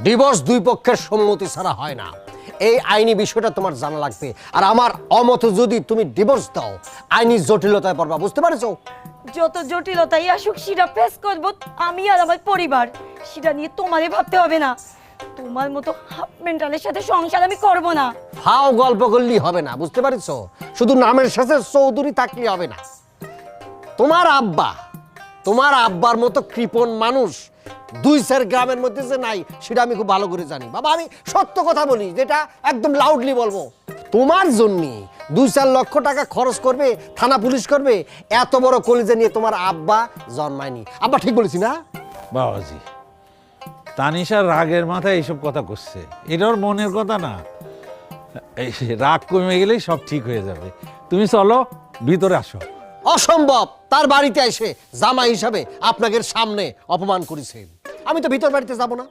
Divorce দুই পক্ষের সম্মতি ছাড়া হয় না। এই আইনি বিষয়টা তোমার জানা লাগবে। আর আমার অমতে যদি তুমি ডিভোর্স দাও, আইনি জটিলতায় পড়বা, বুঝতে পারছো? যত জটিলতাই আসুক সেটা ফেস করবো আমি আর আমার পরিবার। সেটা নিয়ে তোমারই ভাবতে হবে না। তোমার মতো হাফ মেন্টালের সাথে সংসার আমি করব না। ফাও গল্প করলেই হবে না, বুঝতে পারছো? শুধু নামের সাথে চৌধুরী থাকলেই হবে না। তোমার আব্বার মতো কৃপণ মানুষ 2-4 গ্রামের মধ্যে যে নাই সেটা আমি খুব ভালো করে জানি। বাবা, আমি সত্য কথা বলি, যেটা একদম লাউডলি বলবো। তোমার জন্য 2-4 লক্ষ টাকা খরচ করবে, থানা পুলিশ করবে, এত বড় কলিজা নিয়ে তোমার আব্বা জন্মায়নি। আব্বা ঠিক বলেছি না? বাবাজি, তানিশার রাগের মাথায় এইসব কথা করছে, এটা ওর মনের কথা না। এই রাগ কমে গেলেই সব ঠিক হয়ে যাবে। তুমি চলো, ভিতরে আসো। অসম্ভব। তার বাড়িতে এসে জামাই হিসাবে আপনাদের সামনে অপমান করেছে। আমি তো ভিতর বাড়িতে যাব না।